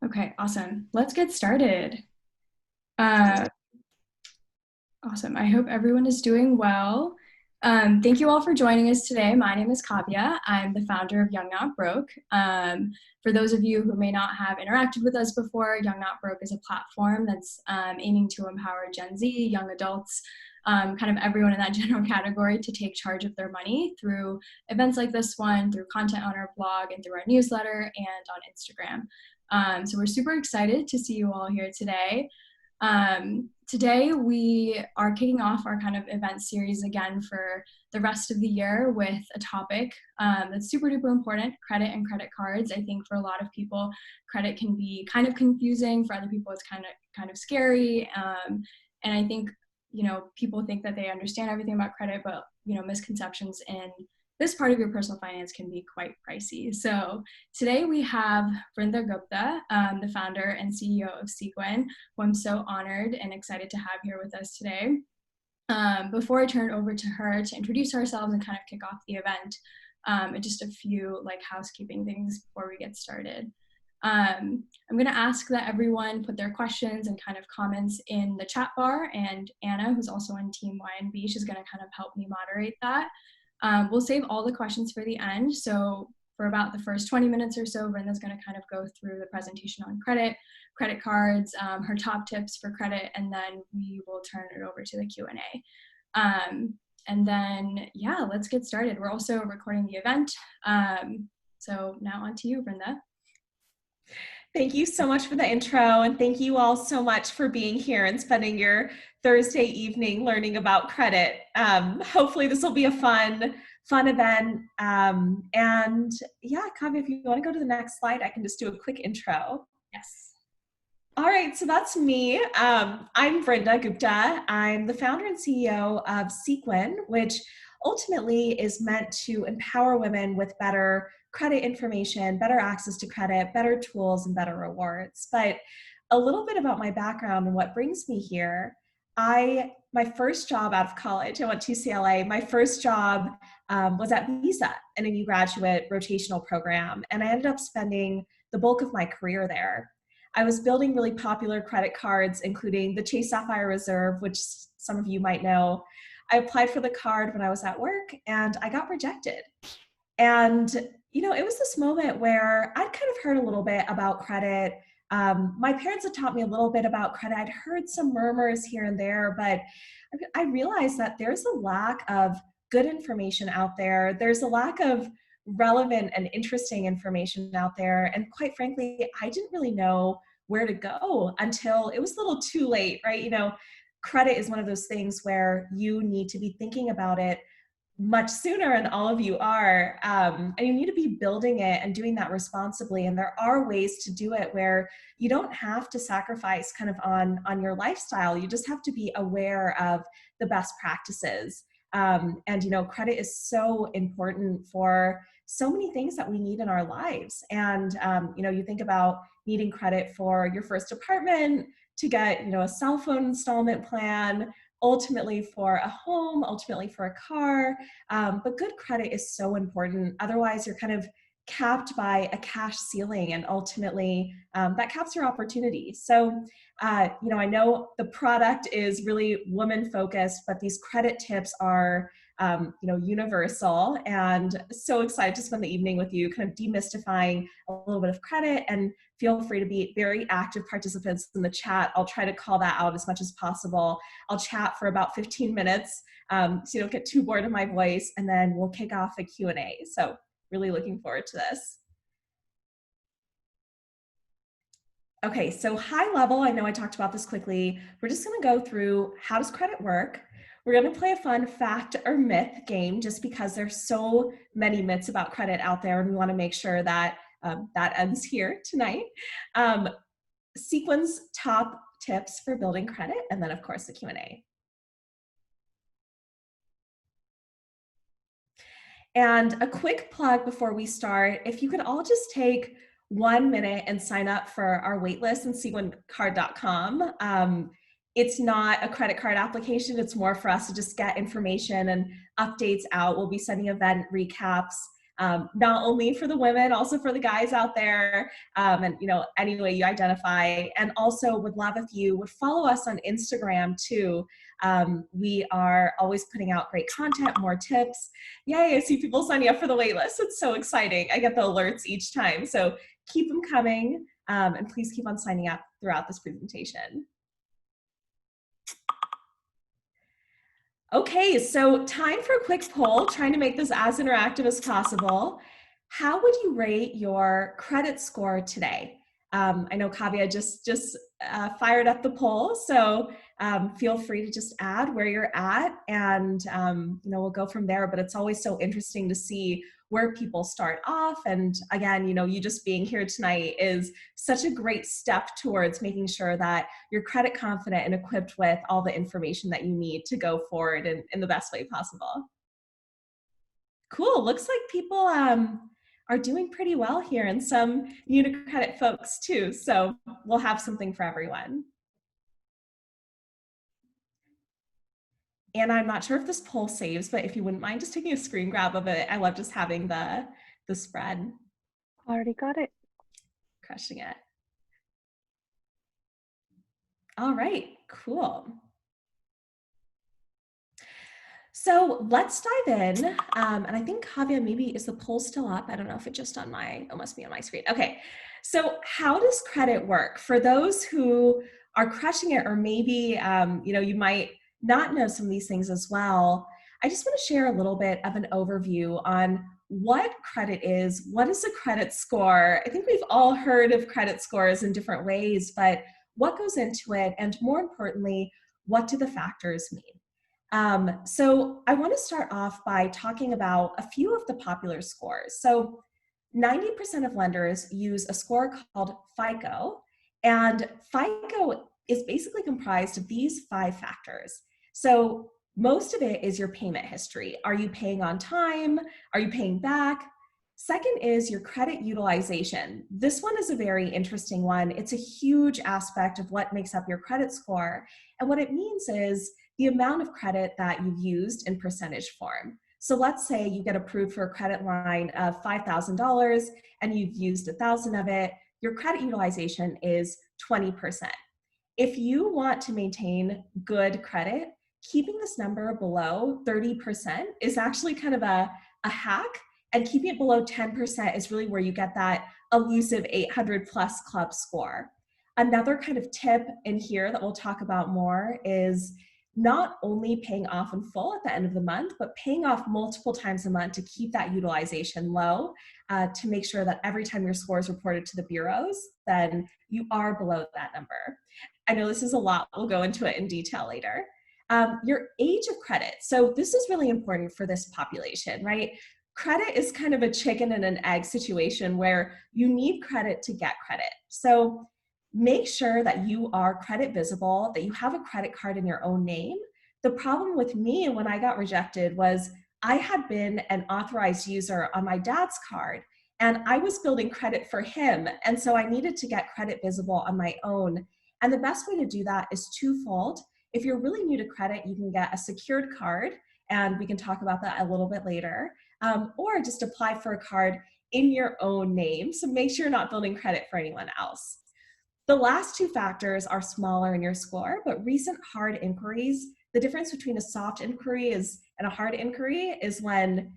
Okay, awesome. Let's get started. Uh, awesome. I hope everyone is doing well. Thank you all for joining us today. My name is Kavya. I'm the founder of Young Not Broke. For those of you who may not have interacted with us before, Young Not Broke is a platform that's aiming to empower Gen Z, young adults, kind of everyone in that general category to take charge of their money through events like this one, through content on our blog and through our newsletter and on Instagram. So we're super excited to see you all here today. Today we are kicking off our kind of event series again for the rest of the year with a topic that's super duper important, credit and credit cards. I think for a lot of people, credit can be kind of confusing. For other people, it's kind of scary. And I think, people think that they understand everything about credit, but, misconceptions in this part of your personal finance can be quite pricey. So today we have Vrinda Gupta, the founder and CEO of Sequin, who I'm so honored and excited to have here with us today. Before I turn it over to her to introduce ourselves and kind of kick off the event, just a few housekeeping things before we get started. I'm going to ask that everyone put their questions and kind of comments in the chat bar, and Anna, who's also on Team YNB, she's going to kind of help me moderate that. We'll save all the questions for the end. So for about the first 20 minutes or so, Vrinda's going to kind of go through the presentation on credit cards, her top tips for credit, and then we will turn it over to the Q&A. And then, yeah, let's get started. We're also recording the event. So now on to you, Vrinda. Thank you so much for the intro, and thank you all so much for being here and spending your Thursday evening learning about credit. Hopefully this will be a fun event. And yeah, Kavya, if you want to go to the next slide, I can just do a quick intro. Yes. All right, so that's me. I'm Vrinda Gupta. I'm the founder and CEO of Sequin, which ultimately is meant to empower women with better credit information, better access to credit, better tools, and better rewards. But a little bit about my background and what brings me here. My first job out of college, I went to UCLA. My first job was at Visa in a new graduate rotational program, and I ended up spending the bulk of my career there. I was building really popular credit cards, including the Chase Sapphire Reserve, which some of you might know. I applied for the card when I was at work, and I got rejected. And it was this moment where I'd kind of heard a little bit about credit. My parents had taught me a little bit about credit. I'd heard some murmurs here and there, but I realized that there's a lack of good information out there. There's a lack of relevant and interesting information out there. And quite frankly, I didn't really know where to go until it was a little too late, right? Credit is one of those things where you need to be thinking about it much sooner, and all of you are, and you need to be building it and doing that responsibly. And there are ways to do it where you don't have to sacrifice kind of on your lifestyle. You just have to be aware of the best practices. And credit is so important for so many things that we need in our lives. And you think about needing credit for your first apartment, to get a cell phone installment plan, ultimately for a home, ultimately for a car. But good credit is so important. Otherwise, you're kind of capped by a cash ceiling, and ultimately that caps your opportunity. So, I know the product is really woman focused, but these credit tips are universal, and so excited to spend the evening with you, kind of demystifying a little bit of credit. And feel free to be very active participants in the chat. I'll try to call that out as much as possible. I'll chat for about 15 minutes so you don't get too bored of my voice, and then we'll kick off a Q&A. So really looking forward to this. Okay, so high level, I know I talked about this quickly. We're just gonna go through how does credit work? We're gonna play a fun fact or myth game, just because there's so many myths about credit out there, and we wanna make sure that that ends here tonight. Sequin's top tips for building credit, and then of course the Q&A. And a quick plug before we start, if you could all just take 1 minute and sign up for our waitlist on sequincard.com. It's not a credit card application. It's more for us to just get information and updates out. We'll be sending event recaps not only for the women, also for the guys out there, and any way you identify. And also would love if you would follow us on Instagram too. We are always putting out great content, more tips. Yay, I see people signing up for the waitlist. It's so exciting. I get the alerts each time. So keep them coming, and please keep on signing up throughout this presentation. Okay, so time for a quick poll, trying to make this as interactive as possible. How would you rate your credit score today? I know Kavya just fired up the poll, so feel free to just add where you're at, and we'll go from there. But it's always so interesting to see where people start off. And again, you just being here tonight is such a great step towards making sure that you're credit confident and equipped with all the information that you need to go forward in the best way possible. Cool, looks like people are doing pretty well here, and some new to credit folks too. So we'll have something for everyone. And I'm not sure if this poll saves, but if you wouldn't mind just taking a screen grab of it, I love just having the spread. Already got it. Crushing it. All right, cool. So let's dive in. And I think, Kavya, maybe is the poll still up? I don't know if it just on my, it must be on my screen. Okay, so how does credit work? For those who are crushing it, or maybe, you might not know some of these things as well, I just want to share a little bit of an overview on what credit is. What is a credit score? I think we've all heard of credit scores in different ways, but what goes into it? And more importantly, what do the factors mean? So I want to start off by talking about a few of the popular scores. So 90% of lenders use a score called FICO, and FICO is basically comprised of these 5 factors. So most of it is your payment history. Are you paying on time? Are you paying back? Second is your credit utilization. This one is a very interesting one. It's a huge aspect of what makes up your credit score. And what it means is the amount of credit that you've used in percentage form. So let's say you get approved for a credit line of $5,000 and you've used 1,000 of it, your credit utilization is 20%. If you want to maintain good credit, keeping this number below 30% is actually kind of a hack, and keeping it below 10% is really where you get that elusive 800 plus club score. Another kind of tip in here that we'll talk about more is not only paying off in full at the end of the month, but paying off multiple times a month to keep that utilization low, to make sure that every time your score is reported to the bureaus, then you are below that number. I know this is a lot. We'll go into it in detail later. Your age of credit. So this is really important for this population, right? Credit is kind of a chicken and an egg situation where you need credit to get credit. So make sure that you are credit visible, that you have a credit card in your own name. The problem with me when I got rejected was I had been an authorized user on my dad's card, and I was building credit for him. And so I needed to get credit visible on my own. And the best way to do that is twofold. If you're really new to credit, you can get a secured card, and we can talk about that a little bit later, or just apply for a card in your own name. So make sure you're not building credit for anyone else. The last 2 factors are smaller in your score, but recent hard inquiries, the difference between a soft inquiry and a hard inquiry is when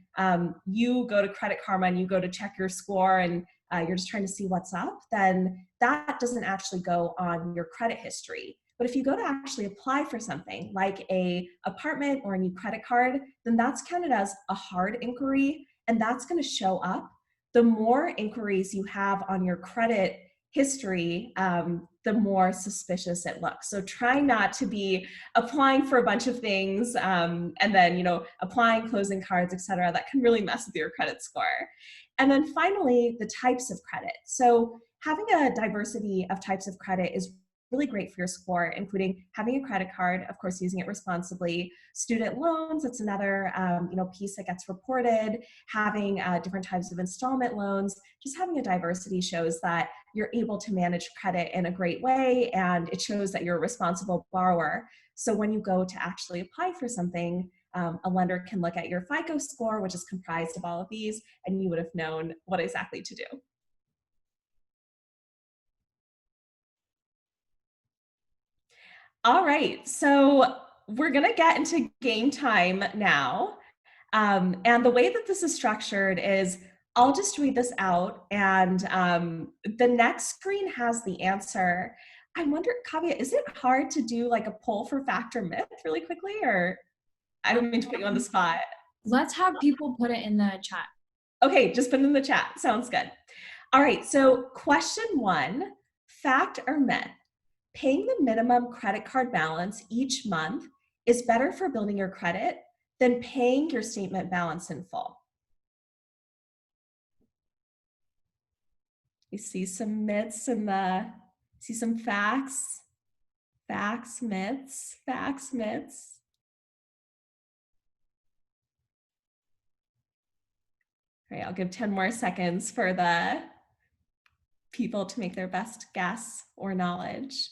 you go to Credit Karma and you go to check your score and you're just trying to see what's up, then that doesn't actually go on your credit history. But if you go to actually apply for something like a apartment or a new credit card, then that's counted as a hard inquiry, and that's going to show up. The more inquiries you have on your credit history, the more suspicious it looks. So try not to be applying for a bunch of things and then, applying, closing cards, et cetera. That can really mess with your credit score. And then finally, the types of credit. So having a diversity of types of credit is really great for your score, including having a credit card, of course, using it responsibly, student loans, that's another piece that gets reported, having different types of installment loans. Just having a diversity shows that you're able to manage credit in a great way, and it shows that you're a responsible borrower. So when you go to actually apply for something, a lender can look at your FICO score, which is comprised of all of these, and you would have known what exactly to do. All right, so we're gonna get into game time now. And the way that this is structured is I'll just read this out, and the next screen has the answer. I wonder, Kavya, is it hard to do like a poll for fact or myth really quickly, or I don't mean to put you on the spot. Let's have people put it in the chat. Okay, just put it in the chat. Sounds good. All right, so question 1, fact or myth? Paying the minimum credit card balance each month is better for building your credit than paying your statement balance in full. You see some myths in the, see some facts, facts, myths, facts, myths. All right, I'll give 10 more seconds for the people to make their best guess or knowledge.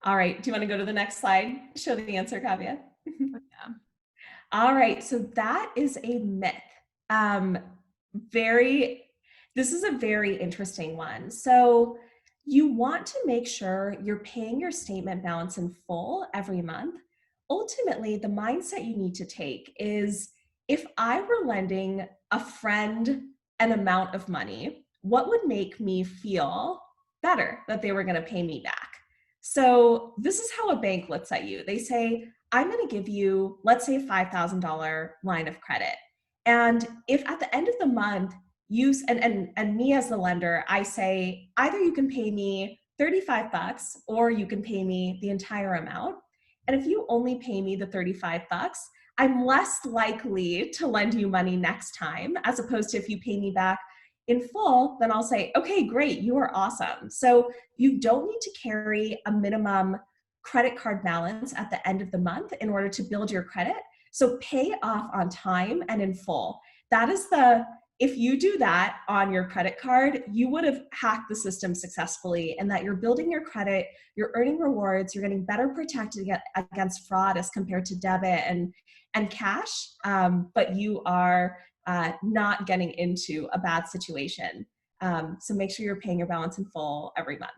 All right, do you want to go to the next slide? Show the answer, Kavya. Yeah. All right, so that is a myth. This is a very interesting one. So you want to make sure you're paying your statement balance in full every month. Ultimately, the mindset you need to take is, if I were lending a friend an amount of money, what would make me feel better that they were going to pay me back? So this is how a bank looks at you. They say, I'm going to give you, let's say, a $5,000 line of credit. And if at the end of the month, and me as the lender, I say, either you can pay me 35 bucks or you can pay me the entire amount. And if you only pay me the 35 bucks, I'm less likely to lend you money next time, as opposed to if you pay me back in full, then I'll say, okay, great, you are awesome. So you don't need to carry a minimum credit card balance at the end of the month in order to build your credit. So pay off on time and in full. That is if you do that on your credit card, you would have hacked the system successfully, and that you're building your credit, you're earning rewards, you're getting better protected against fraud as compared to debit and cash, but you are not getting into a bad situation. So make sure you're paying your balance in full every month.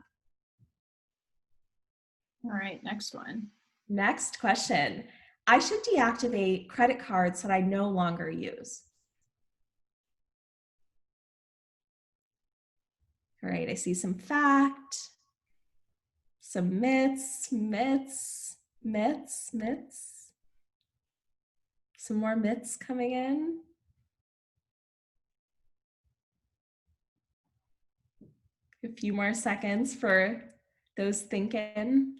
All right, next one. Next question. I should deactivate credit cards that I no longer use. All right, I see some fact, some myths, myths, myths, myths. Some more myths coming in. A few more seconds for those thinking.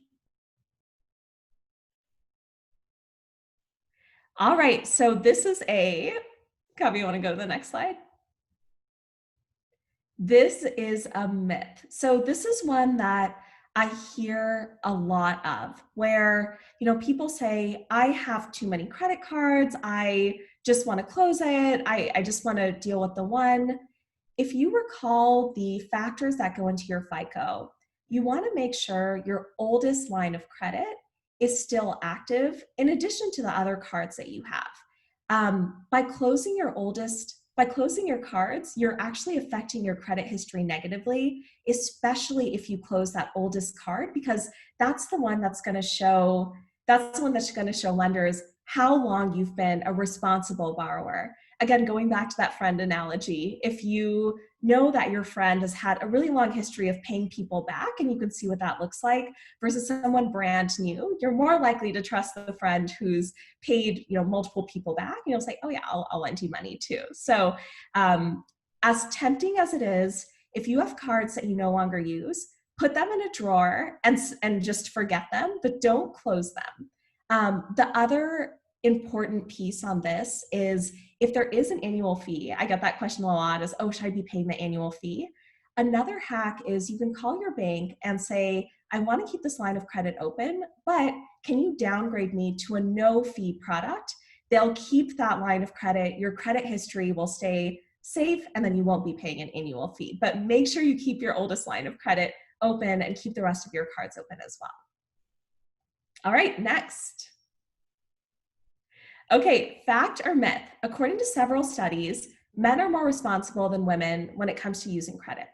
All right, so this is Kavi, you want to go to the next slide? This is a myth. So this is one that I hear a lot of, where, people say, I have too many credit cards. I just want to close it. I just want to deal with the one. If you recall the factors that go into your FICO, you want to make sure your oldest line of credit is still active in addition to the other cards that you have. By closing your cards, you're actually affecting your credit history negatively, especially if you close that oldest card, because that's the one that's going to show lenders how long you've been a responsible borrower. Again, going back to that friend analogy, if you know that your friend has had a really long history of paying people back, and you can see what that looks like, versus someone brand new, you're more likely to trust the friend who's paid multiple people back. You'll say, oh yeah, I'll lend you money too. So as tempting as it is, if you have cards that you no longer use, put them in a drawer and just forget them, but don't close them. The other important piece on this is, if there is an annual fee, I get that question a lot, is, oh, should I be paying the annual fee? Another hack is, you can call your bank and say, I want to keep this line of credit open, but can you downgrade me to a no fee product? They'll keep that line of credit. Your credit history will stay safe, and then you won't be paying an annual fee. But make sure you keep your oldest line of credit open and keep the rest of your cards open as well. All right, next. Okay, fact or myth? According to several studies, men are more responsible than women when it comes to using credit.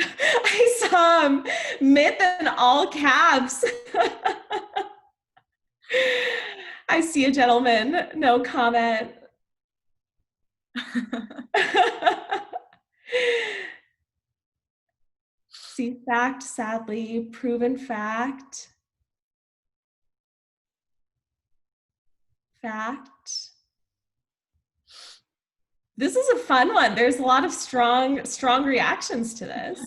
I saw myth in all caps. I see a gentleman, no comment. See, fact, sadly, proven fact. Fact. This is a fun one. There's a lot of strong reactions to this.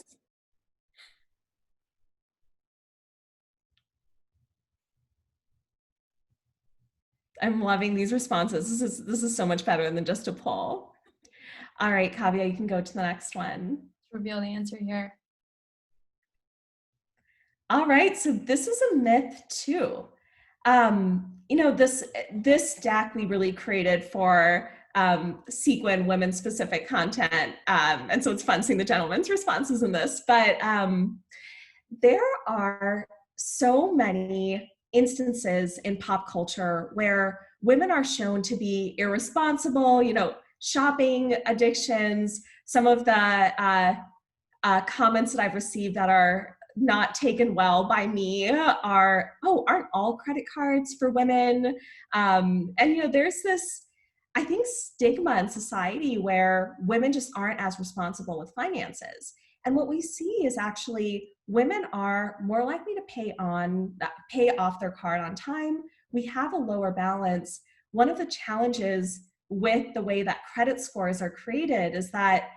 I'm loving these responses. This is so much better than just a poll. All right, Kavya, you can go to the next one. Reveal the answer here. All right, so this is a myth too. This deck we really created for Sequin women-specific content, and so it's fun seeing the gentlemen's responses in this. But there are so many instances in pop culture where women are shown to be irresponsible, shopping addictions. Some of the comments that I've received that are not taken well by me are, aren't all credit cards for women? And there's this, I think, stigma in society where women just aren't as responsible with finances. And what we see is actually women are more likely to pay off their card on time. We have a lower balance. One of the challenges with the way that credit scores are created is that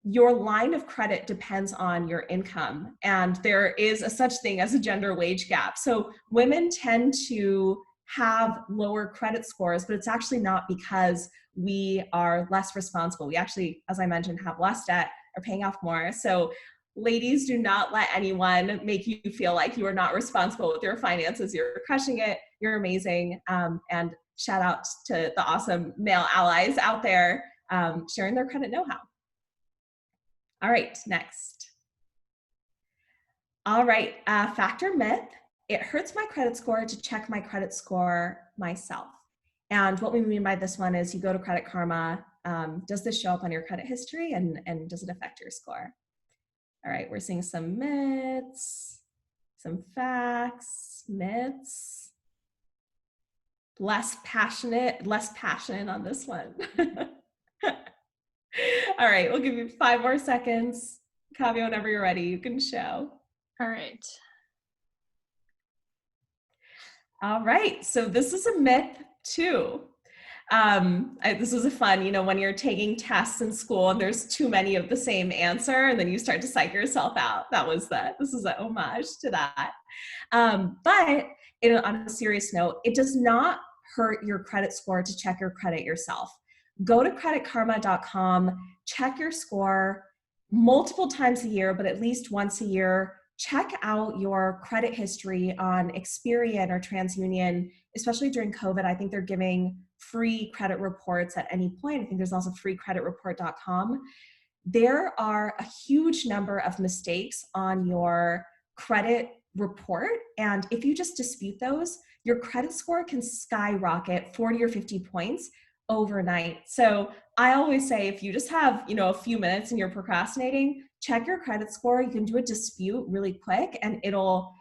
your line of credit depends on your income, and there is a such thing as a gender wage gap. So women tend to have lower credit scores, but it's actually not because we are less responsible. We actually, as I mentioned, have less debt, are paying off more. So ladies, do not let anyone make you feel like you are not responsible with your finances. You're crushing it. You're amazing. And shout out to the awesome male allies out there sharing their credit know-how. All right, next. All right, fact or myth? It hurts my credit score to check my credit score myself. And what we mean by this one is you go to Credit Karma. Does this show up on your credit history, and does it affect your score? All right, we're seeing some myths, some facts, myths. Less passion on this one. All right, we'll give you 5 more seconds. Kavya, whenever you're ready, you can show. All right. All right, so this is a myth too. This was a fun, when you're taking tests in school and there's too many of the same answer and then you start to psych yourself out. This is an homage to that. But on a serious note, it does not hurt your credit score to check your credit yourself. Go to creditkarma.com, check your score multiple times a year, but at least once a year. Check out your credit history on Experian or TransUnion, especially during COVID. I think they're giving free credit reports at any point. I think there's also freecreditreport.com. There are a huge number of mistakes on your credit report. And if you just dispute those, your credit score can skyrocket 40 or 50 points overnight. So I always say, if you just have, a few minutes and you're procrastinating, check your credit score. You can do a dispute really quick and it'll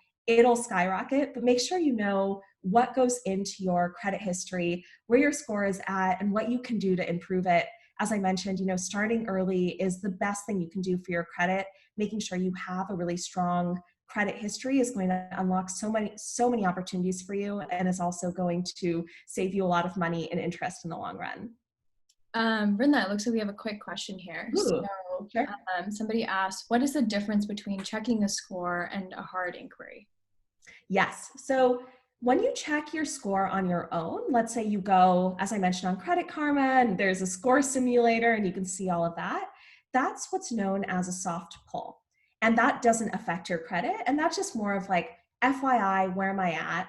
skyrocket, but make sure you know what goes into your credit history, where your score is at, and what you can do to improve it. As I mentioned, starting early is the best thing you can do for your credit. Making sure you have a really strong credit history is going to unlock so many opportunities for you, and is also going to save you a lot of money and interest in the long run. Vrinda, it looks like we have a quick question here. Ooh, sure. Somebody asked, what is the difference between checking a score and a hard inquiry? Yes. So when you check your score on your own, let's say you go, as I mentioned, on Credit Karma, and there's a score simulator and you can see all of that. That's what's known as a soft pull. And that doesn't affect your credit. And that's just more of like, FYI, where am I at?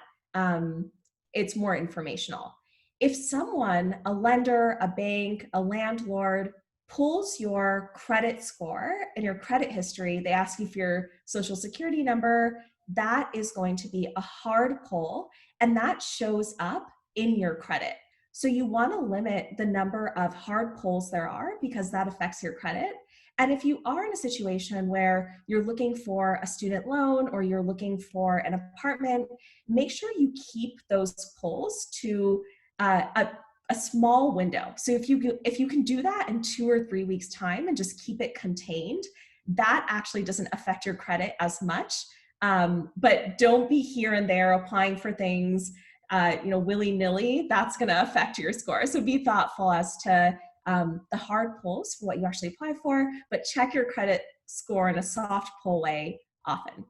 It's more informational. If someone, a lender, a bank, a landlord, pulls your credit score and your credit history. They ask you for your social security number. That is going to be a hard pull, and that shows up in your credit. So you want to limit the number of hard pulls there are because that affects your credit. And if you are in a situation where you're looking for a student loan or you're looking for an apartment, make sure you keep those pulls to a small window. So if you can do that in 2 or 3 weeks time and just keep it contained, that actually doesn't affect your credit as much. But don't be here and there applying for things, willy-nilly. That's going to affect your score. So be thoughtful as to the hard pulls for what you actually apply for, but check your credit score in a soft pull way often.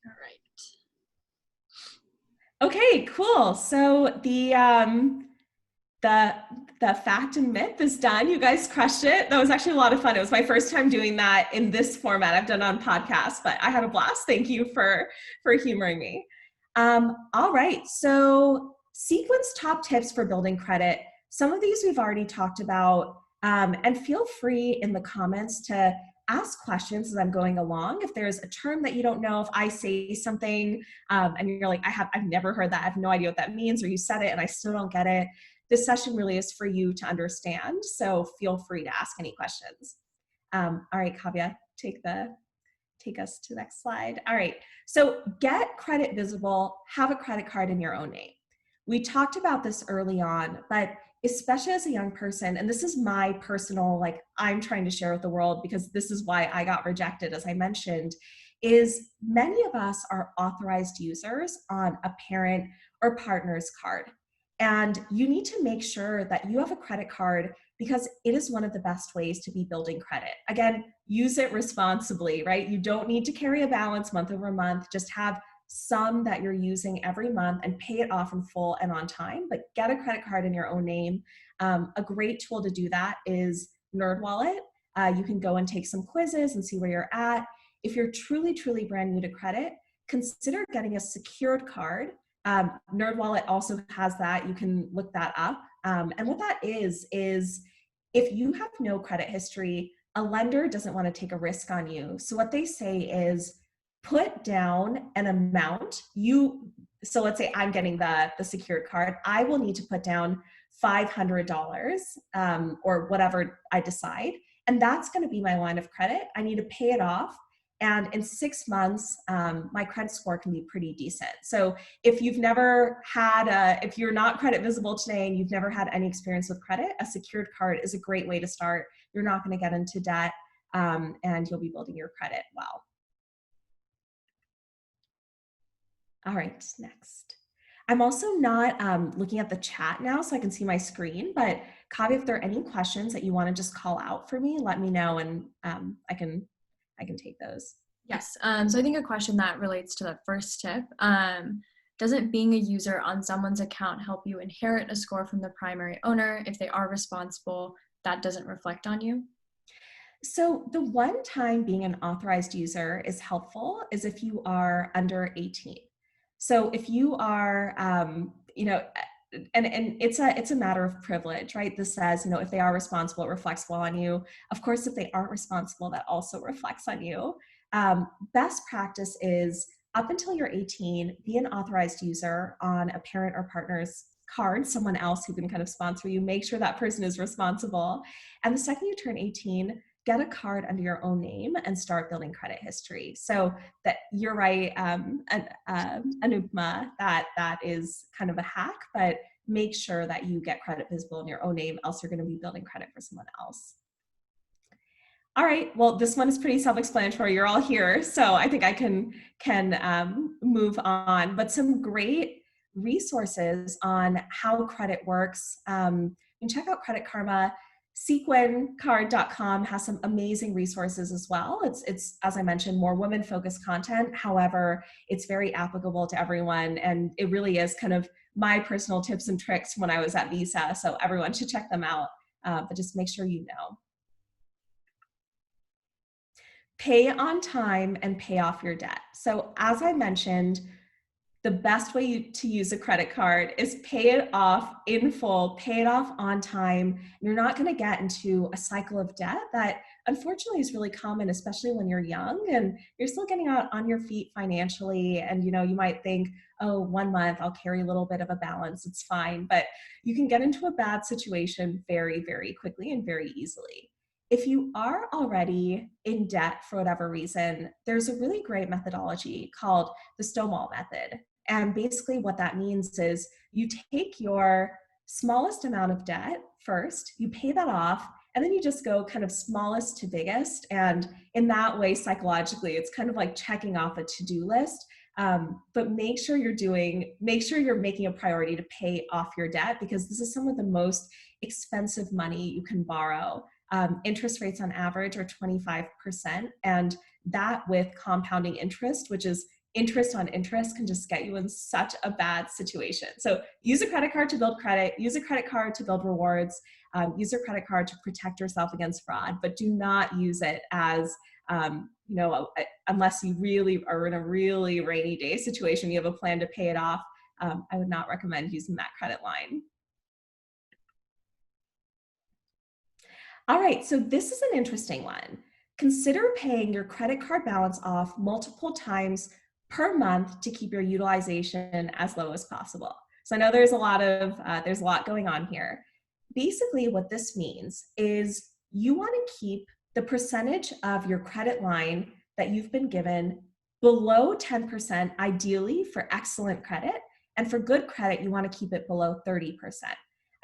All right. Okay, cool. So the fact and myth is done. You guys crushed it. That was actually a lot of fun. It was my first time doing that in this format. I've done it on podcasts, but I had a blast. Thank you for humoring me. All right. So Sequin's top tips for building credit. Some of these we've already talked about, and feel free in the comments to ask questions as I'm going along. If there's a term that you don't know, if I say something and you're like, I've never heard that, I have no idea what that means, or you said it and I still don't get it, this session really is for you to understand. So feel free to ask any questions. All right, Kavya, take us to the next slide. All right, so get credit visible, have a credit card in your own name. We talked about this early on, but especially as a young person, and this is my personal, I'm trying to share with the world because this is why I got rejected, as I mentioned, is many of us are authorized users on a parent or partner's card. And you need to make sure that you have a credit card because it is one of the best ways to be building credit. Again, use it responsibly, right? You don't need to carry a balance month over month. Just have some that you're using every month and pay it off in full and on time, but get a credit card in your own name. A great tool to do that is NerdWallet. You can go and take some quizzes and see where you're at. If you're truly, truly brand new to credit, consider getting a secured card. NerdWallet also has that. You can look that up. And what that is if you have no credit history, a lender doesn't want to take a risk on you. So what they say is put down an amount. So let's say I'm getting the secured card. I will need to put down $500 or whatever I decide. And that's going to be my line of credit. I need to pay it off. And in 6 months, my credit score can be pretty decent. So if you've never had, if you're not credit visible today and you've never had any experience with credit, a secured card is a great way to start. You're not going to get into debt, and you'll be building your credit well. All right, next. I'm also not looking at the chat now so I can see my screen, but Kavya, if there are any questions that you want to just call out for me, let me know and I can take those. Yes, so I think a question that relates to the first tip, doesn't being a user on someone's account help you inherit a score from the primary owner? If they are responsible, that doesn't reflect on you? So the one time being an authorized user is helpful is if you are under 18. So if you are, and it's a matter of privilege, right? This says, if they are responsible, it reflects well on you. Of course, if they aren't responsible, that also reflects on you. Best practice is up until you're 18, be an authorized user on a parent or partner's card, someone else who can kind of sponsor you. Make sure that person is responsible. And the second you turn 18, get a card under your own name and start building credit history. So that you're right, Anupma, that is kind of a hack, but make sure that you get credit visible in your own name, else you're going to be building credit for someone else. All right, well, this one is pretty self-explanatory. You're all here, so I think I can move on. But some great resources on how credit works. You can check out Credit Karma. Sequincard.com has some amazing resources as well. It's as I mentioned, more women-focused content. However, it's very applicable to everyone, and it really is kind of my personal tips and tricks when I was at Visa. So everyone should check them out. But just make sure you know. Pay on time and pay off your debt. So as I mentioned, the best way to use a credit card is pay it off in full, pay it off on time. You're not going to get into a cycle of debt that unfortunately is really common, especially when you're young and you're still getting out on your feet financially. And, you might think, oh, 1 month, I'll carry a little bit of a balance. It's fine. But you can get into a bad situation very, very quickly and very easily. If you are already in debt for whatever reason, there's a really great methodology called the Stonewall method. And basically what that means is you take your smallest amount of debt first, you pay that off, and then you just go kind of smallest to biggest. And in that way, psychologically, it's kind of like checking off a to-do list. But make sure you're making a priority to pay off your debt, because this is some of the most expensive money you can borrow. Interest rates on average are 25%. And that with compounding interest, which is interest on interest, can just get you in such a bad situation. So use a credit card to build credit, use a credit card to build rewards, use a credit card to protect yourself against fraud, but do not use it as, unless you really are in a really rainy day situation, you have a plan to pay it off. I would not recommend using that credit line. All right, so this is an interesting one. Consider paying your credit card balance off multiple times per month to keep your utilization as low as possible. So I know there's a lot going on here. Basically, what this means is you want to keep the percentage of your credit line that you've been given below 10%, ideally for excellent credit, and for good credit, you want to keep it below 30%.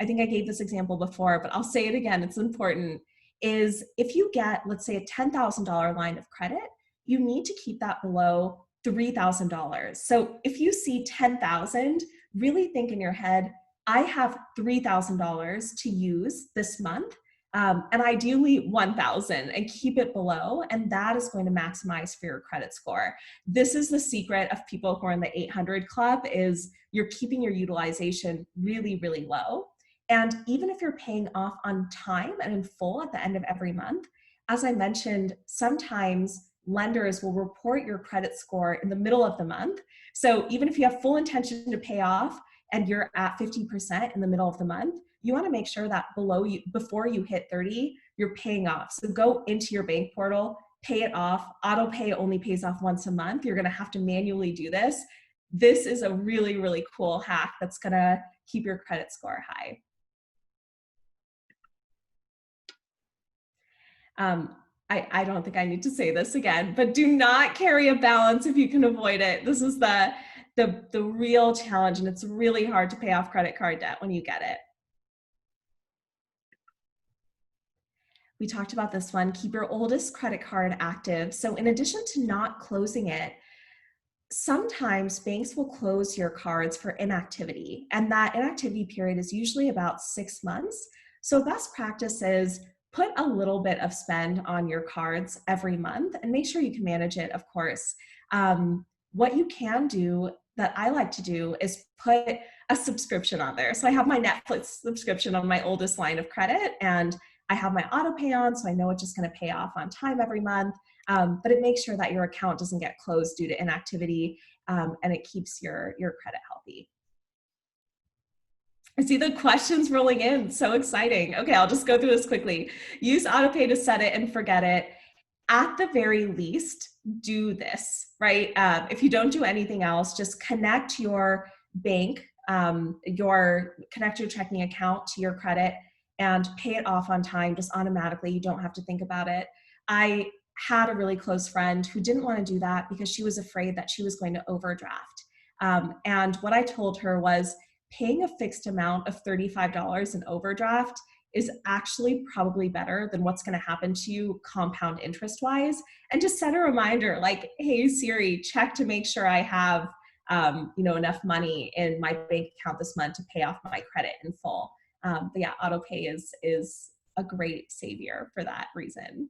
I think I gave this example before, but I'll say it again, it's important, is if you get, let's say, a $10,000 line of credit, you need to keep that below $3,000. So if you see 10,000, really think in your head, I have $3,000 to use this month, and ideally 1,000, and keep it below, and that is going to maximize for your credit score. This is the secret of people who are in the 800 club, is you're keeping your utilization really, really low. And even if you're paying off on time and in full at the end of every month, as I mentioned, sometimes lenders will report your credit score in the middle of the month. So even if you have full intention to pay off and you're at 50% in the middle of the month, you want to make sure that before you hit 30, you're paying off. So go into your bank portal, pay it off. Auto pay only pays off once a month. You're going to have to manually do this. This is a really, really cool hack that's going to keep your credit score high. I don't think I need to say this again, but do not carry a balance if you can avoid it. This is the real challenge, and it's really hard to pay off credit card debt when you get it. We talked about this one, keep your oldest credit card active. So in addition to not closing it, sometimes banks will close your cards for inactivity, and that inactivity period is usually about 6 months. So best practice is put a little bit of spend on your cards every month and make sure you can manage it, of course. What you can do that I like to do is put a subscription on there. So I have my Netflix subscription on my oldest line of credit, and I have my auto pay on, so I know it's just going to pay off on time every month. But it makes sure that your account doesn't get closed due to inactivity, and it keeps your credit healthy. I see the questions rolling in. So exciting. Okay, I'll just go through this quickly. Use autopay to set it and forget it. At the very least, do this, right? If you don't do anything else, just connect your bank, connect your checking account to your credit and pay it off on time, just automatically. You don't have to think about it. I had a really close friend who didn't want to do that because she was afraid that she was going to overdraft. And what I told her was, paying a fixed amount of $35 in overdraft is actually probably better than what's going to happen to you compound interest wise. And just set a reminder like, hey Siri, check to make sure I have enough money in my bank account this month to pay off my credit in full. But yeah, autopay is a great savior for that reason.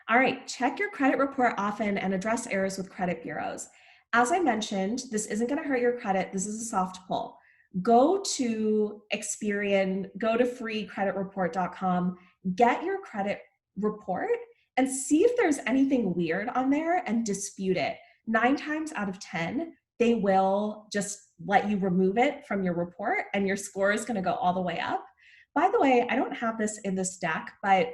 All right, check your credit report often and address errors with credit bureaus. As I mentioned, this isn't going to hurt your credit. This is a soft pull. Go to Experian, go to freecreditreport.com, get your credit report and see if there's anything weird on there and dispute it. 9 times out of 10, they will just let you remove it from your report and your score is going to go all the way up. By the way, I don't have this in this deck, but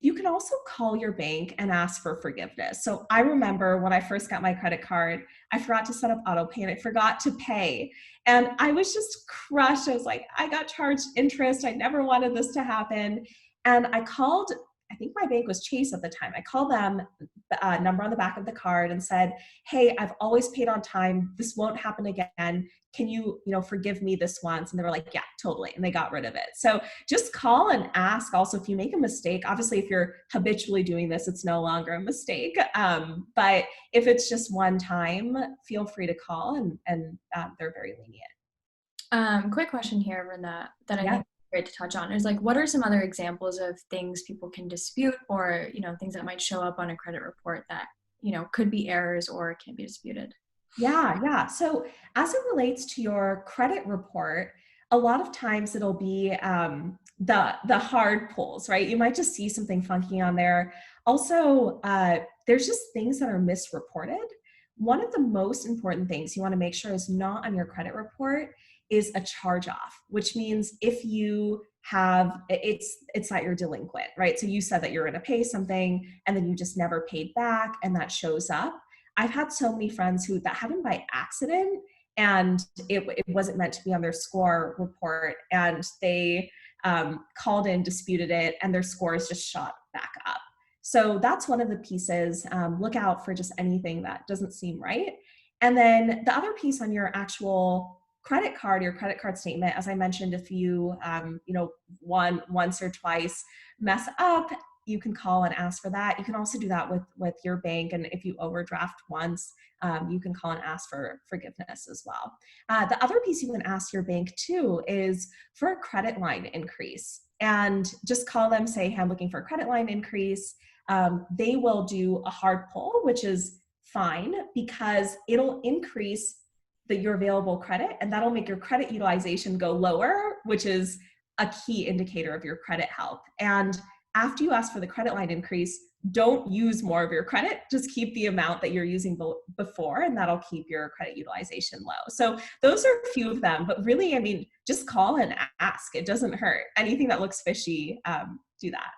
you can also call your bank and ask for forgiveness. So I remember when I first got my credit card, I forgot to set up autopay and I forgot to pay. And I was just crushed. I was like, I got charged interest. I never wanted this to happen. And I called, I think my bank was Chase at the time. I called them, the number on the back of the card, and said, hey, I've always paid on time. This won't happen again. Can you, forgive me this once? And they were like, yeah, totally. And they got rid of it. So just call and ask. Also, if you make a mistake, obviously, if you're habitually doing this, it's no longer a mistake. But if it's just one time, feel free to call and they're very lenient. Quick question here, Vrinda, that I think Yeah. is great to touch on is like, what are some other examples of things people can dispute or, things that might show up on a credit report that, could be errors or can be disputed? Yeah. So as it relates to your credit report, a lot of times it'll be the hard pulls, right? You might just see something funky on there. Also, there's just things that are misreported. One of the most important things you want to make sure is not on your credit report is a charge off, which means if you have it's that you're delinquent, right? So you said that you're going to pay something and then you just never paid back and that shows up. I've had so many friends who that happened by accident and it wasn't meant to be on their score report and they called in, disputed it, and their scores just shot back up. So that's one of the pieces. Look out for just anything that doesn't seem right. And then the other piece on your actual credit card, your credit card statement, as I mentioned, if you, once or twice mess up, you can call and ask for that. You can also do that with your bank. And if you overdraft once, you can call and ask for forgiveness as well. The other piece you can ask your bank too is for a credit line increase. And just call them, say, hey, I'm looking for a credit line increase. They will do a hard pull, which is fine because it'll increase your available credit and that'll make your credit utilization go lower, which is a key indicator of your credit health. And after you ask for the credit line increase, don't use more of your credit. Just keep the amount that you're using before, and that'll keep your credit utilization low. So those are a few of them, but really, I mean, just call and ask. It doesn't hurt. Anything that looks fishy, do that.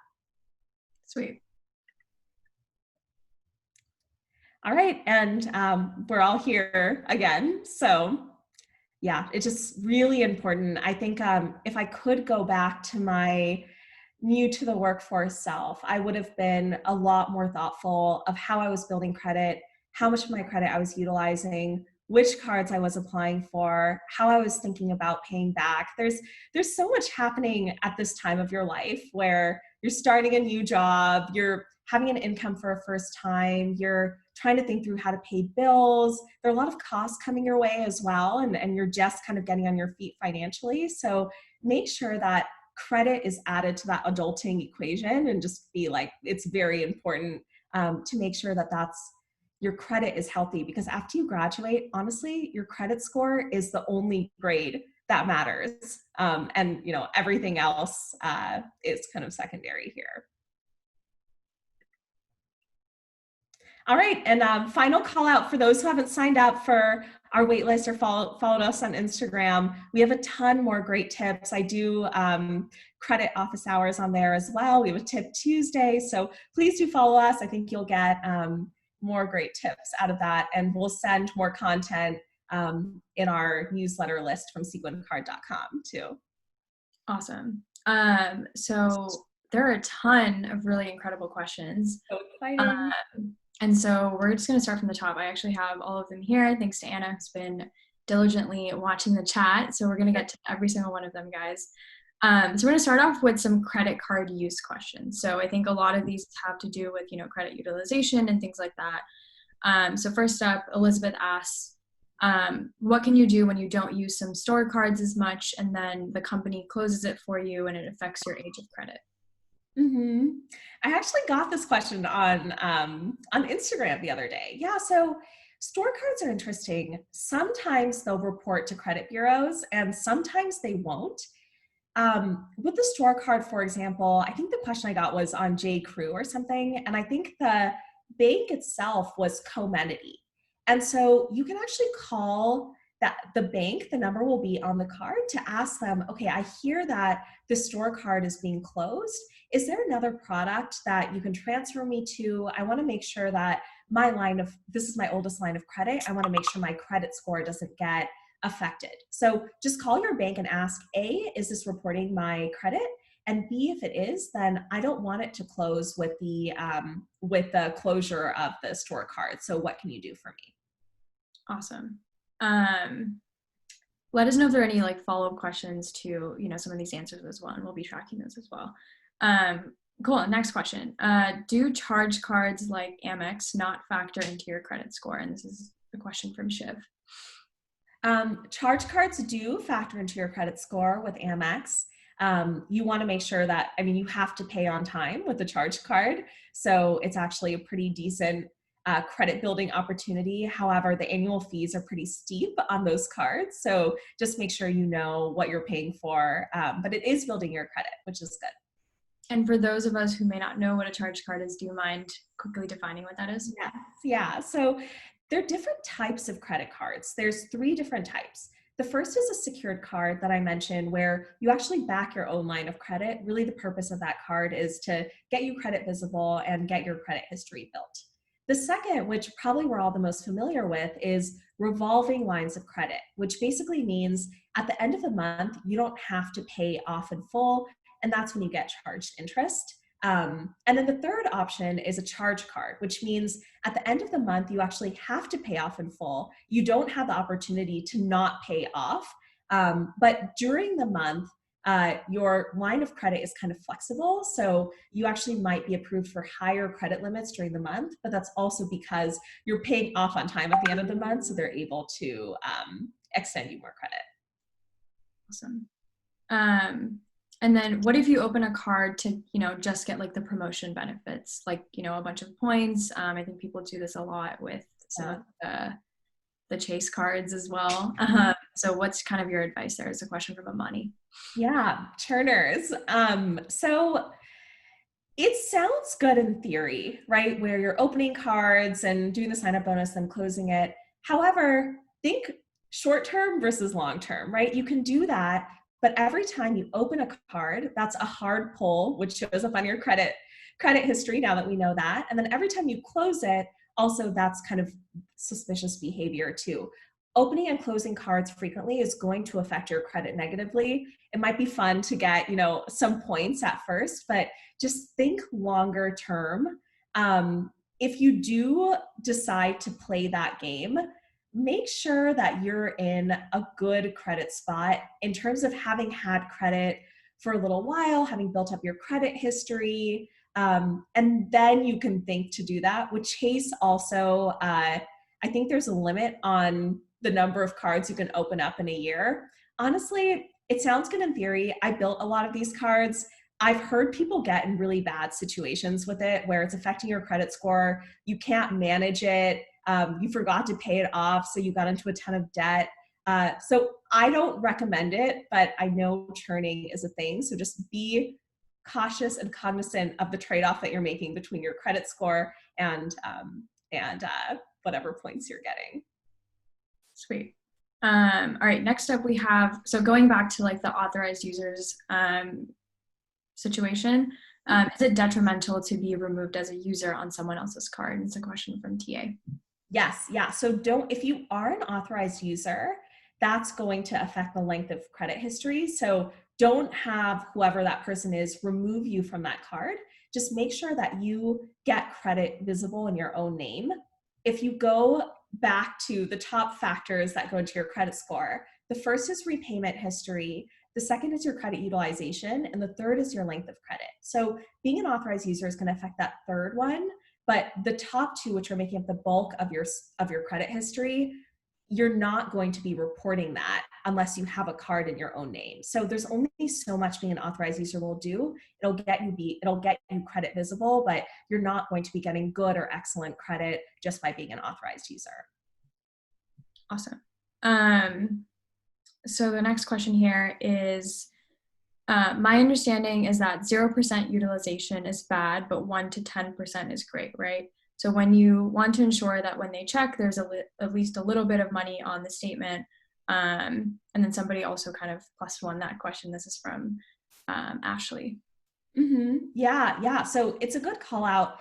Sweet. All right, and we're all here again. So yeah, it's just really important. I think if I could go back to my new to the workforce self, I would have been a lot more thoughtful of how I was building credit, how much of my credit I was utilizing, which cards I was applying for, how I was thinking about paying back. There's so much happening at this time of your life where you're starting a new job, you're having an income for a first time, you're trying to think through how to pay bills. There are a lot of costs coming your way as well, and you're just kind of getting on your feet financially. So make sure that credit is added to that adulting equation and just be like, it's very important to make sure that your credit is healthy, because after you graduate, honestly, your credit score is the only grade that matters. And everything else is kind of secondary here. All right, and final call out for those who haven't signed up for our waitlist or followed us on Instagram. We have a ton more great tips. I do credit office hours on there as well. We have a tip Tuesday, so please do follow us. I think you'll get more great tips out of that, and we'll send more content in our newsletter list from sequincard.com too. Awesome. So there are a ton of really incredible questions. So exciting. And so we're just going to start from the top. I actually have all of them here, thanks to Anna, who's been diligently watching the chat. So we're going to get to every single one of them, guys. So we're going to start off with some credit card use questions. So I think a lot of these have to do with, credit utilization and things like that. So first up, Elizabeth asks, what can you do when you don't use some store cards as much and then the company closes it for you and it affects your age of credit? Mm-hmm. I actually got this question on Instagram the other day. Yeah, so store cards are interesting. Sometimes they'll report to credit bureaus and sometimes they won't. With the store card, for example, I think the question I got was on J. Crew or something, and I think the bank itself was Comenity. And so you can actually call the bank, the number will be on the card, to ask them, okay, I hear that the store card is being closed. Is there another product that you can transfer me to? I want to make sure that this is my oldest line of credit. I want to make sure my credit score doesn't get affected. So just call your bank and ask, A, is this reporting my credit? And B, if it is, then I don't want it to close with the closure of the store card. So what can you do for me? Awesome. Let us know if there are any like follow-up questions to, some of these answers as well, and we'll be tracking those as well. Cool. Next question. Do charge cards like Amex not factor into your credit score? And this is a question from Shiv. Charge cards do factor into your credit score with Amex. You want to make sure that, you have to pay on time with the charge card. So it's actually a pretty decent credit building opportunity. However, the annual fees are pretty steep on those cards. So just make sure you know what you're paying for. But it is building your credit, which is good. And for those of us who may not know what a charge card is, do you mind quickly defining what that is? Yes, yeah. So there are different types of credit cards. There's 3 different types. The first is a secured card that I mentioned, where you actually back your own line of credit. Really, the purpose of that card is to get you credit visible and get your credit history built. The second, which probably we're all the most familiar with, is revolving lines of credit, which basically means at the end of the month, you don't have to pay off in full, and that's when you get charged interest. And then the third option is a charge card, which means at the end of the month, you actually have to pay off in full. You don't have the opportunity to not pay off. But during the month, your line of credit is kind of flexible. So you actually might be approved for higher credit limits during the month, but that's also because you're paying off on time at the end of the month. So they're able to extend you more credit. Awesome. And then what if you open a card to, just get like the promotion benefits, like, a bunch of points. I think people do this a lot with some of the Chase cards as well. So what's kind of your advice there? It's a question from Amani. Yeah, Turners. So it sounds good in theory, right? Where you're opening cards and doing the sign up bonus, then closing it. However, think short term versus long term, right? You can do that, but every time you open a card, that's a hard pull, which shows up on your credit history now that we know that. And then every time you close it, also that's kind of suspicious behavior too. Opening and closing cards frequently is going to affect your credit negatively. It might be fun to get, some points at first, but just think longer term. If you do decide to play that game, make sure that you're in a good credit spot in terms of having had credit for a little while, having built up your credit history, and then you can think to do that. With Chase also, I think there's a limit on the number of cards you can open up in a year. Honestly, it sounds good in theory. I built a lot of these cards. I've heard people get in really bad situations with it where it's affecting your credit score. You can't manage it. You forgot to pay it off, so you got into a ton of debt. So I don't recommend it, but I know churning is a thing. So just be cautious and cognizant of the trade-off that you're making between your credit score and whatever points you're getting. Sweet. All right, next up we have, so going back to like the authorized users situation, is it detrimental to be removed as a user on someone else's card? It's a question from TA. Yes, yeah. So if you are an authorized user, that's going to affect the length of credit history. So don't have whoever that person is remove you from that card. Just make sure that you get credit visible in your own name. If you go back to the top factors that go into your credit score, the first is repayment history, the second is your credit utilization, and the third is your length of credit. So being an authorized user is going to affect that third one, but the top 2, which are making up the bulk of your credit history, you're not going to be reporting that unless you have a card in your own name. So there's only so much being an authorized user will do. It'll get you credit visible, but you're not going to be getting good or excellent credit just by being an authorized user. Awesome. So the next question here is, my understanding is that 0% utilization is bad, but 1 to 10% is great, right? So when you want to ensure that when they check, there's at least a little bit of money on the statement. And then somebody also kind of plus one that question. This is from Ashley. Yeah. So it's a good call out.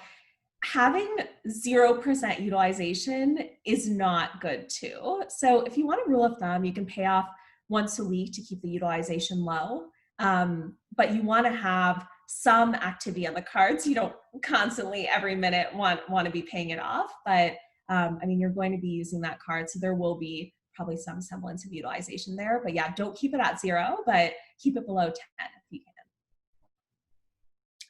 Having 0% utilization is not good too. So if you want a rule of thumb, you can pay off once a week to keep the utilization low. But you want to have some activity on the cards. You don't constantly every minute want to be paying it off, but I mean, you're going to be using that card, so there will be probably some semblance of utilization there. But yeah, don't keep it at 0, but keep it below 10 if you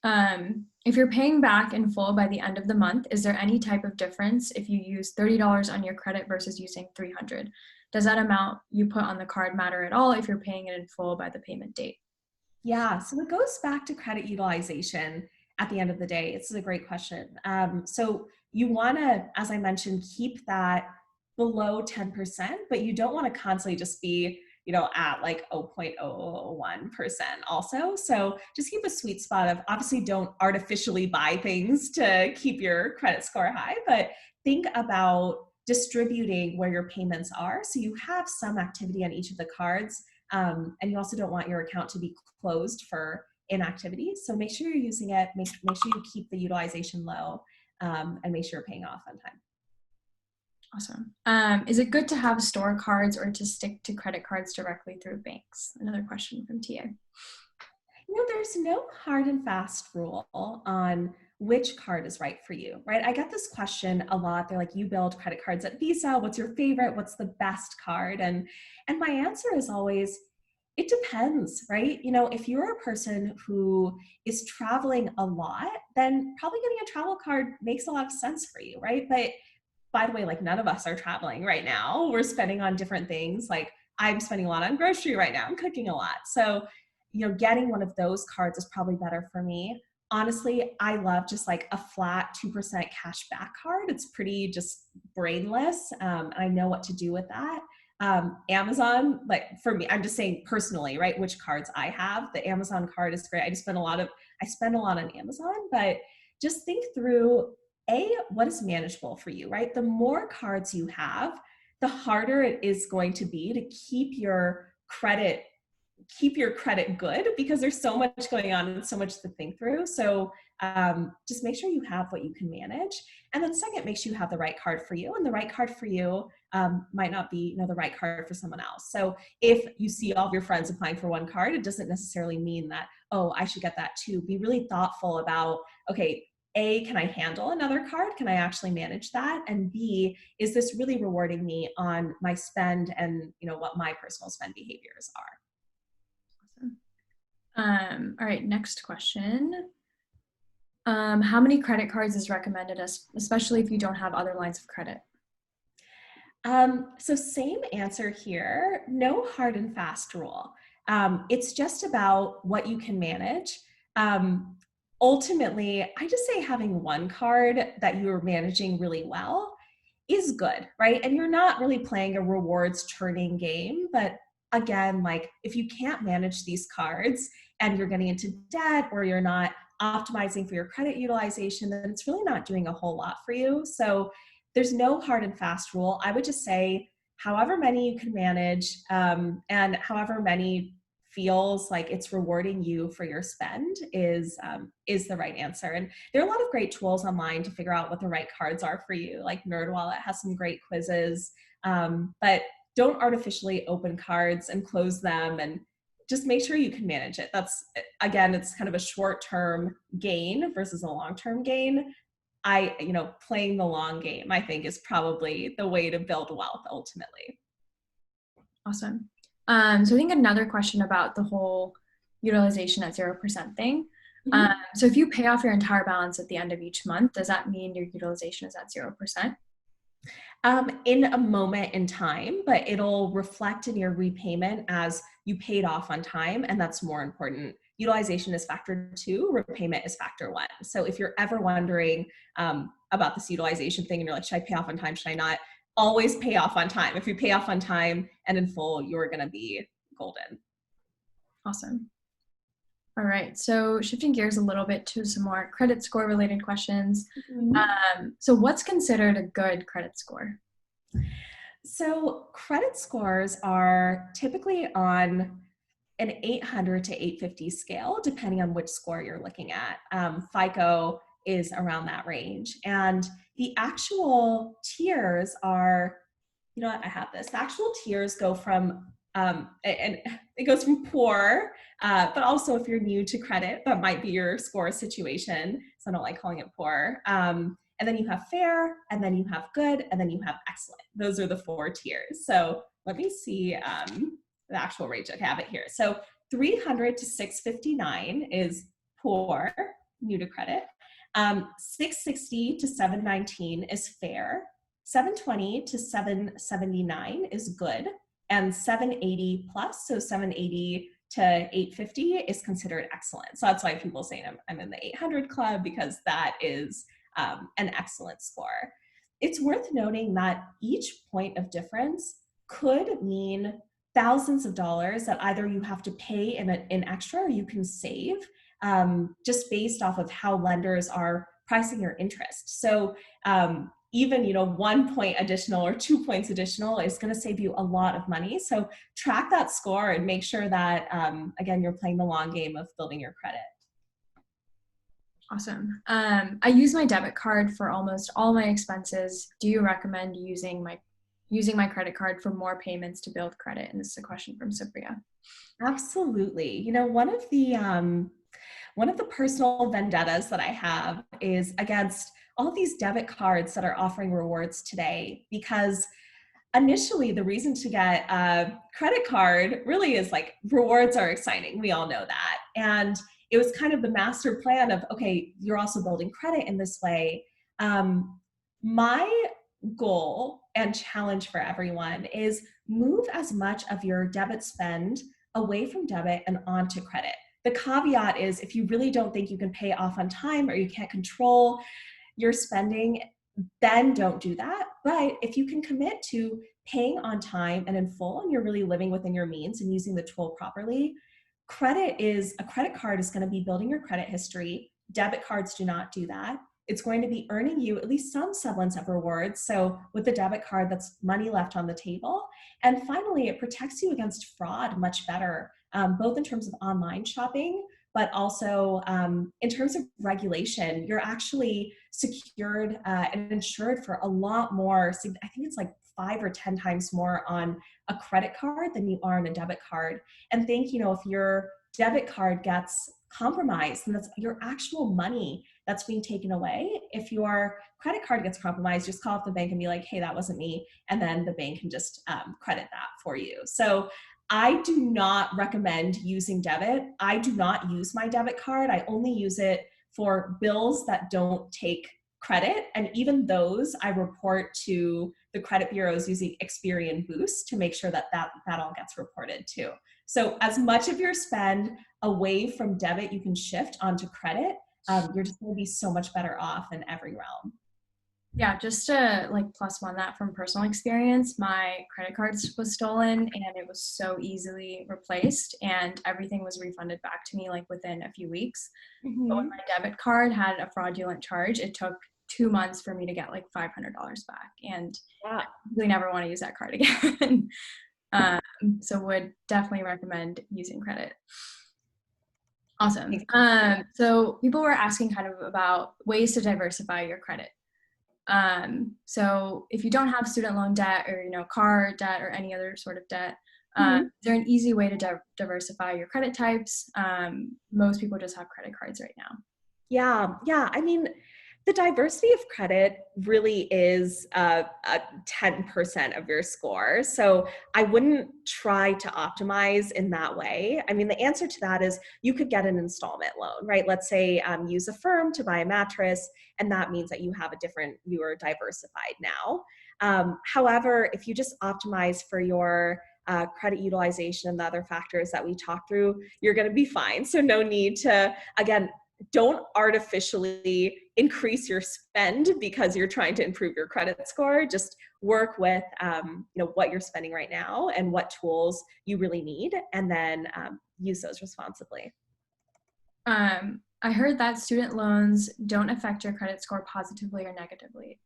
can. If you're paying back in full by the end of the month, is there any type of difference if you use $30 on your credit versus using $300? Does that amount you put on the card matter at all if you're paying it in full by the payment date? Yeah, so it goes back to credit utilization at the end of the day. It's a great question. So you want to, as I mentioned, keep that below 10%, but you don't want to constantly just be, at like 0.001% also. So just keep a sweet spot of, obviously don't artificially buy things to keep your credit score high, but think about distributing where your payments are. So you have some activity on each of the cards. And you also don't want your account to be closed for inactivity. So make sure you're using it, make sure you keep the utilization low, and make sure you're paying off on time. Awesome. Is it good to have store cards or to stick to credit cards directly through banks? Another question from TA. There's no hard and fast rule on which card is right for you, right? I get this question a lot. They're like, you build credit cards at Visa. What's your favorite? What's the best card? And my answer is always, it depends, right? If you're a person who is traveling a lot, then probably getting a travel card makes a lot of sense for you, right? But by the way, like none of us are traveling right now. We're spending on different things. Like I'm spending a lot on grocery right now. I'm cooking a lot. So, getting one of those cards is probably better for me. Honestly, I love just like a flat 2% cash back card. It's pretty just brainless. I know what to do with that. Amazon, like for me, I'm just saying personally, right? Which cards I have. The Amazon card is great. I spend a lot on Amazon, but just think through what is manageable for you, right? The more cards you have, the harder it is going to be to keep your credit good, because there's so much going on and so much to think through. So just make sure you have what you can manage. And then second, make sure you have the right card for you. And the right card for you might not be the right card for someone else. So if you see all of your friends applying for one card, it doesn't necessarily mean that, oh, I should get that too. Be really thoughtful about, okay, A, can I handle another card? Can I actually manage that? And B, is this really rewarding me on my spend and what my personal spend behaviors are? Awesome. All right, next question. How many credit cards is recommended, especially if you don't have other lines of credit? So same answer here, no hard and fast rule. It's just about what you can manage. Ultimately, I just say having one card that you're managing really well is good, right? And you're not really playing a rewards churning game, but again, like if you can't manage these cards and you're getting into debt or you're not optimizing for your credit utilization, then it's really not doing a whole lot for you. So there's no hard and fast rule. I would just say however many you can manage, and however many feels like it's rewarding you for your spend is the right answer. And there are a lot of great tools online to figure out what the right cards are for you. Like NerdWallet has some great quizzes, but don't artificially open cards and close them, and just make sure you can manage it. That's, again, it's kind of a short-term gain versus a long-term gain. Playing the long game, I think, is probably the way to build wealth ultimately. Awesome. So I think another question about the whole utilization at 0% thing. So if you pay off your entire balance at the end of each month, does that mean your utilization is at 0%? In a moment in time, but it'll reflect in your repayment as you paid off on time, and that's more important. Utilization is factor 2, repayment is factor 1. So if you're ever wondering about this utilization thing and you're like, should I pay off on time, should I not? Always pay off on time. If you pay off on time and in full, you're going to be golden. Awesome. All right, so shifting gears a little bit to some more credit score related questions. Mhm. So what's considered a good credit score? So, credit scores are typically on an 800 to 850 scale, depending on which score you're looking at. FICO is around that range. And the actual tiers are, you know what, I have this. The actual tiers go from, and it goes from poor, but also if you're new to credit, that might be your score situation. So I don't like calling it poor. And then you have fair, and then you have good, and then you have excellent. Those are the four tiers. So let me see the actual range. Okay, I have it here. So 300 to 659 is poor, new to credit. 660 to 719 is fair. 720 to 779 is good. And 780 plus, so 780 to 850 is considered excellent. So that's why people say I'm in the 800 club, because that is an excellent score. It's worth noting that each point of difference could mean thousands of dollars that either you have to pay in extra or you can save, just based off of how lenders are pricing your interest. So even 1 point additional or 2 points additional is going to save you a lot of money. So track that score and make sure that again, you're playing the long game of building your credit. Awesome. I use my debit card for almost all my expenses. Do you recommend using my credit card for more payments to build credit? And this is a question from Supriya. Absolutely. One of the personal vendettas that I have is against all of these debit cards that are offering rewards today, because initially the reason to get a credit card really is like rewards are exciting. We all know that. And it was kind of the master plan of, okay, you're also building credit in this way. My goal and challenge for everyone is move as much of your debit spend away from debit and onto credit. The caveat is if you really don't think you can pay off on time or you can't control your spending, then don't do that. But if you can commit to paying on time and in full, and you're really living within your means and using the tool properly, a credit card is going to be building your credit history. Debit cards do not do that. It's going to be earning you at least some semblance of rewards. So with the debit card, that's money left on the table. And finally, it protects you against fraud much better, both in terms of online shopping, but also in terms of regulation. You're actually secured and insured for a lot more. So I think it's like 5 or 10 times more on a credit card than you are on a debit card. And if your debit card gets compromised, and that's your actual money that's being taken away. If your credit card gets compromised, just call up the bank and be like, hey, that wasn't me. And then the bank can just credit that for you. So I do not recommend using debit. I do not use my debit card. I only use it for bills that don't take credit. And even those I report to the credit bureaus using Experian Boost to make sure that all gets reported too. So as much of your spend away from debit you can shift onto credit, you're just going to be so much better off in every realm. Yeah, just to like plus one that from personal experience, my credit card was stolen and it was so easily replaced and everything was refunded back to me like within a few weeks. But when Mm-hmm. my debit card had a fraudulent charge, it took 2 months for me to get like $500 back. And Yeah. I really never want to use that card again. um, so would definitely recommend using credit. Awesome. So people were asking kind of about ways to diversify your credit. So if you don't have student loan debt or car debt or any other sort of debt, Mm-hmm. is there an easy way to diversify your credit types? Most people just have credit cards right now. Yeah. I mean, the diversity of credit really is a 10% of your score. So I wouldn't try to optimize in that way. I mean, the answer to that is you could get an installment loan, right? Let's say use a firm to buy a mattress, and that means that you are diversified now. However, if you just optimize for your credit utilization and the other factors that we talked through, you're going to be fine. So no need to, again, don't artificially increase your spend because you're trying to improve your credit score. Just work with what you're spending right now and what tools you really need, and then use those responsibly. I heard that student loans don't affect your credit score positively or negatively.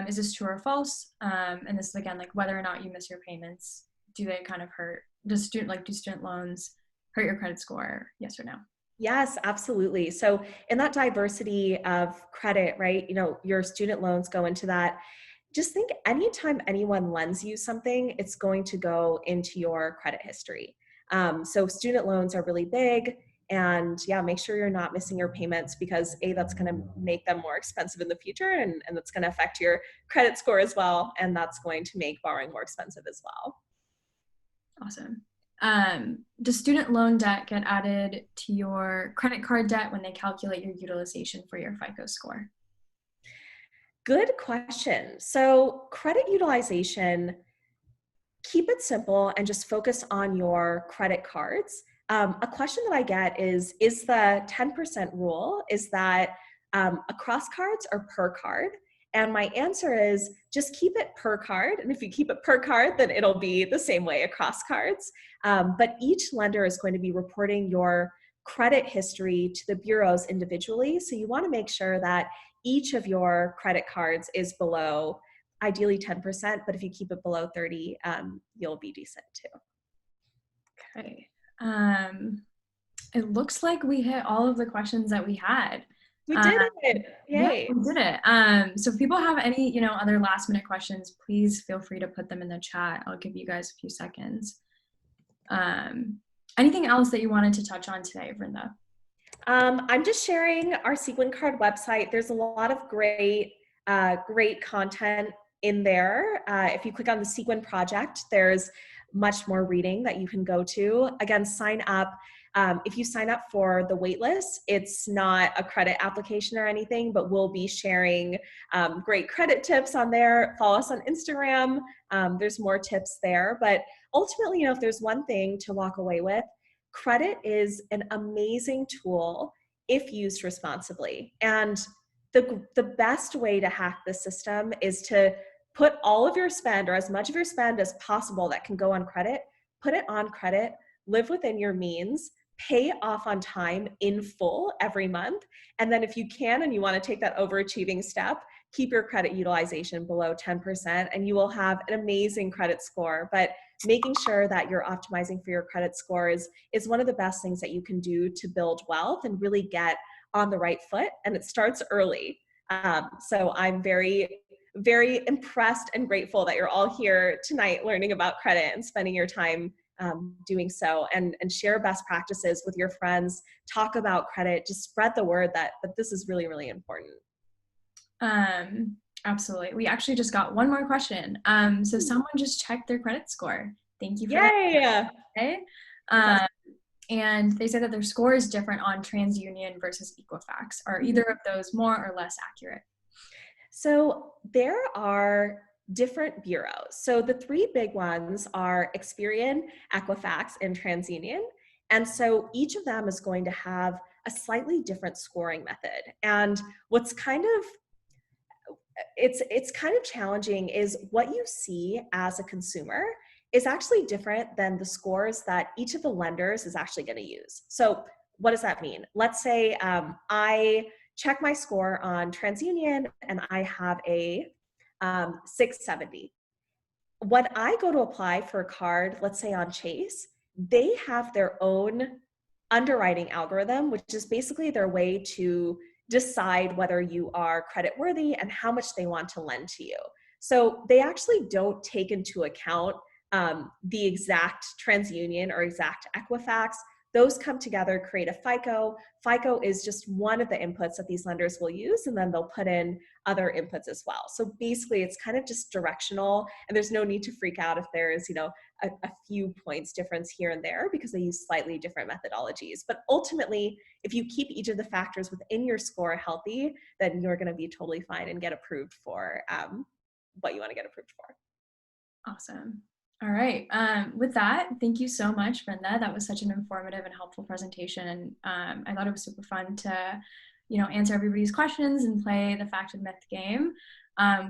Is this true or false? And this is again like whether or not you miss your payments. Do they kind of hurt? Do student loans hurt your credit score? Yes or no? Yes, absolutely. So in that diversity of credit, right, your student loans go into that. Just think anytime anyone lends you something, it's going to go into your credit history. So student loans are really big. And yeah, make sure you're not missing your payments because that's going to make them more expensive in the future and that's going to affect your credit score as well. And that's going to make borrowing more expensive as well. Awesome. Does student loan debt get added to your credit card debt when they calculate your utilization for your FICO score? Good question. So credit utilization, keep it simple and just focus on your credit cards. A question that I get is the 10% rule, is that across cards or per card? And my answer is just keep it per card. And if you keep it per card, then it'll be the same way across cards. But each lender is going to be reporting your credit history to the bureaus individually. So you want to make sure that each of your credit cards is below ideally 10%, but if you keep it below 30, you'll be decent too. Okay. It looks like we hit all of the questions that we had. We Um, did it. yeah, Yay. we did it. So if people have any, other last minute questions, please feel free to put them in the chat. I'll give you guys a few seconds. Anything else that you wanted to touch on today, Vrinda? I'm just sharing our Sequin Card website. There's a lot of great content in there. If you click on the Sequin project, there's much more reading that you can go to. Again, sign up. If you sign up for the waitlist, it's not a credit application or anything, but we'll be sharing great credit tips on there. Follow us on Instagram. There's more tips there. But ultimately, if there's one thing to walk away with, credit is an amazing tool if used responsibly. And the best way to hack the system is to put all of your spend or as much of your spend as possible that can go on credit, put it on credit, live within your means, pay off on time in full every month. And then if you can and you want to take that overachieving step, keep your credit utilization below 10% and you will have an amazing credit score. But making sure that you're optimizing for your credit scores is one of the best things that you can do to build wealth and really get on the right foot. And it starts early. So I'm very, very impressed and grateful that you're all here tonight learning about credit and spending your time doing so, and share best practices with your friends, talk about credit, just spread the word that this is really, really important. Absolutely. We actually just got one more question. So someone just checked their credit score. Thank you for Yay! that. Okay. And they said that their score is different on TransUnion versus Equifax. Are either of those more or less accurate? So there are different bureaus. So the three big ones are Experian, Equifax, and TransUnion. And so each of them is going to have a slightly different scoring method. And what's kind of it's kind of challenging is what you see as a consumer is actually different than the scores that each of the lenders is actually going to use. So what does that mean? Let's say I check my score on TransUnion and I have a 670. When I go to apply for a card, let's say on Chase, they have their own underwriting algorithm, which is basically their way to decide whether you are credit worthy and how much they want to lend to you. So they actually don't take into account the exact TransUnion or exact Equifax. Those come together, create a FICO. FICO is just one of the inputs that these lenders will use, and then they'll put in other inputs as well. So basically, it's kind of just directional, and there's no need to freak out if there is, a few points difference here and there because they use slightly different methodologies. But ultimately, if you keep each of the factors within your score healthy, then you're going to be totally fine and get approved for what you want to get approved for. Awesome. All right. With that, thank you so much, Vrinda. That was such an informative and helpful presentation. And I thought it was super fun to, answer everybody's questions and play the fact and myth game.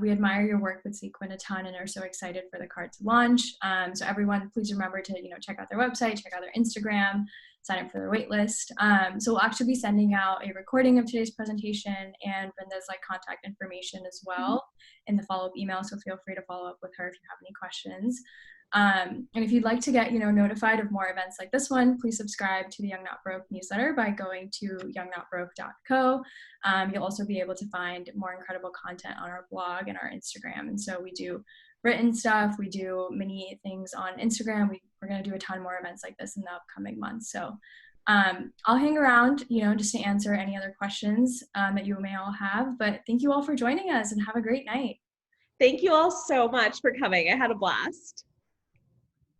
We admire your work with Sequin a ton and are so excited for the card to launch. So everyone, please remember to, check out their website, check out their Instagram, sign up for their wait list. So we'll actually be sending out a recording of today's presentation and Vrinda's like contact information as well in the follow-up email. So feel free to follow up with her if you have any questions. And if you'd like to get notified of more events like this one, please subscribe to the Young Not Broke newsletter by going to youngnotbroke.co. You'll also be able to find more incredible content on our blog and our Instagram. And so we do written stuff, we do many things on Instagram. We're going to do a ton more events like this in the upcoming months. So I'll hang around, just to answer any other questions that you may all have. But thank you all for joining us and have a great night. Thank you all so much for coming. I had a blast.